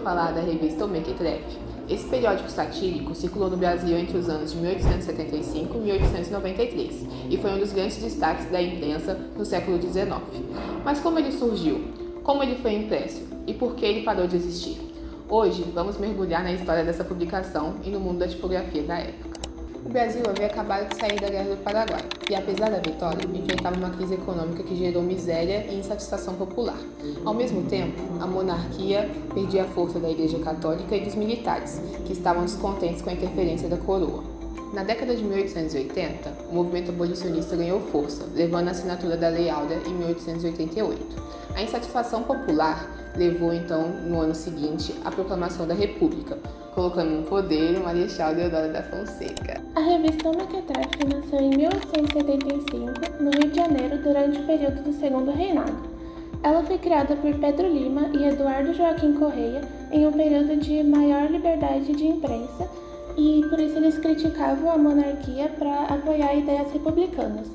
falar da revista O Mequetrefe? Esse periódico satírico circulou no Brasil entre os anos de 1875 e 1893 e foi um dos grandes destaques da imprensa no século XIX. Mas como ele surgiu? Como ele foi impresso? E por que ele parou de existir? Hoje, vamos mergulhar na história dessa publicação e no mundo da tipografia da época. O Brasil havia acabado de sair da Guerra do Paraguai e, apesar da vitória, enfrentava uma crise econômica que gerou miséria e insatisfação popular. Ao mesmo tempo, a monarquia perdia a força da Igreja Católica e dos militares, que estavam descontentes com a interferência da coroa. Na década de 1880, o movimento abolicionista ganhou força, levando a assinatura da Lei Áurea em 1888. A insatisfação popular levou, então, no ano seguinte, à proclamação da República, colocando no poder o Marechal Deodoro da Fonseca. A revista O Mequetrefe nasceu em 1875, no Rio de Janeiro, durante o período do Segundo Reinado. Ela foi criada por Pedro Lima e Eduardo Joaquim Correia em um período de maior liberdade de imprensa e, por isso, eles criticavam a monarquia para apoiar ideias republicanas.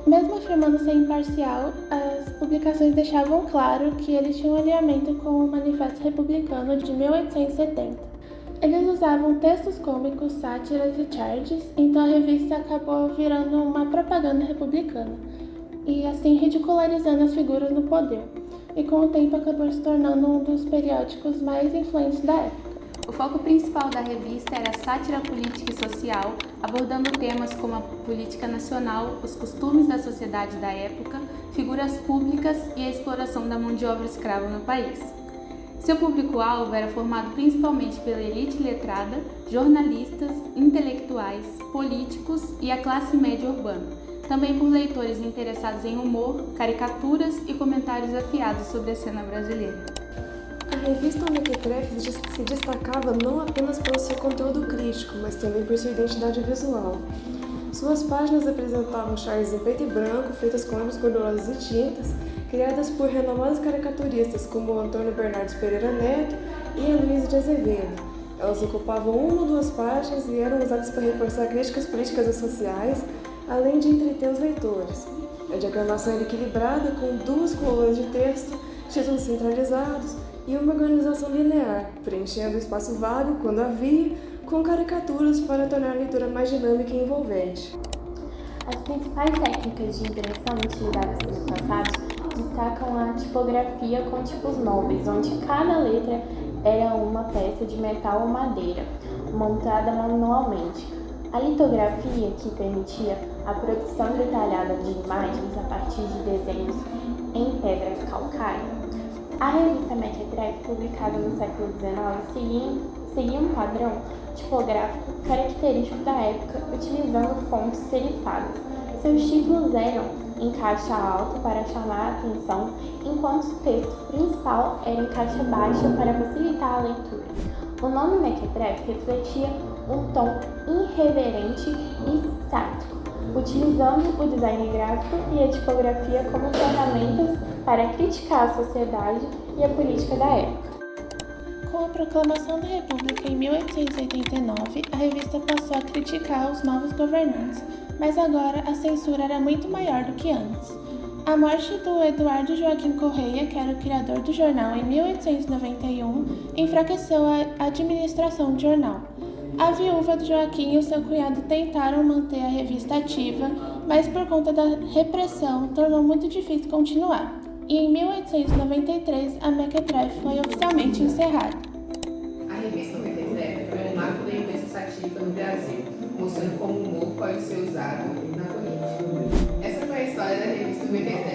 Mesmo afirmando ser imparcial, as publicações deixavam claro que eles tinham um alinhamento com o Manifesto Republicano de 1870. Eles usavam textos cômicos, sátiras e charges, então a revista acabou virando uma propaganda republicana, e assim ridicularizando as figuras no poder, e com o tempo acabou se tornando um dos periódicos mais influentes da época. O foco principal da revista era a sátira política e social, abordando temas como a política nacional, os costumes da sociedade da época, figuras públicas e a exploração da mão de obra escrava no país. Seu público-alvo era formado principalmente pela elite letrada, jornalistas, intelectuais, políticos e a classe média urbana, também por leitores interessados em humor, caricaturas e comentários afiados sobre a cena brasileira. A revista O Mequetrefe se destacava não apenas pelo seu conteúdo crítico, mas também por sua identidade visual. Suas páginas apresentavam charges em preto e branco, feitas com lápis gordurosos e tintas, criadas por renomados caricaturistas como Antônio Bernardes Pereira Neto e Heloísa de Azevedo. Elas ocupavam uma ou duas páginas e eram usadas para reforçar críticas políticas e sociais, além de entreter os leitores. A diagramação era equilibrada, com duas colunas de texto, títulos centralizados e uma organização linear, preenchendo o espaço vago, quando havia, com caricaturas para tornar a leitura mais dinâmica e envolvente. As principais técnicas de impressão utilizadas pelos passados destacam a tipografia com tipos móveis, onde cada letra era uma peça de metal ou madeira, montada manualmente. A litografia, que permitia a produção detalhada de imagens a partir de desenhos em pedra calcária. A revista Mequetrefe, publicada no século XIX, seguia um padrão tipográfico característico da época, utilizando fontes serifadas. Seus títulos eram em caixa alta para chamar a atenção, enquanto o texto principal era em caixa baixa para facilitar a leitura. O nome Mequetrefe refletia um tom irreverente e sático, utilizando o design gráfico e a tipografia como ferramentas para criticar a sociedade e a política da época. Com a proclamação da República em 1889, a revista passou a criticar os novos governantes, mas agora a censura era muito maior do que antes. A morte do Eduardo Joaquim Correia, que era o criador do jornal, em 1891, enfraqueceu a administração do jornal. A viúva do Joaquim e o seu cunhado tentaram manter a revista ativa, mas por conta da repressão tornou muito difícil continuar. E em 1893, a Mequetrefe foi oficialmente encerrada. A revista Mequetrefe foi um marco da imprensa satírica no Brasil, mostrando como o humor pode ser usado na política. Essa foi a história da revista Mequetrefe.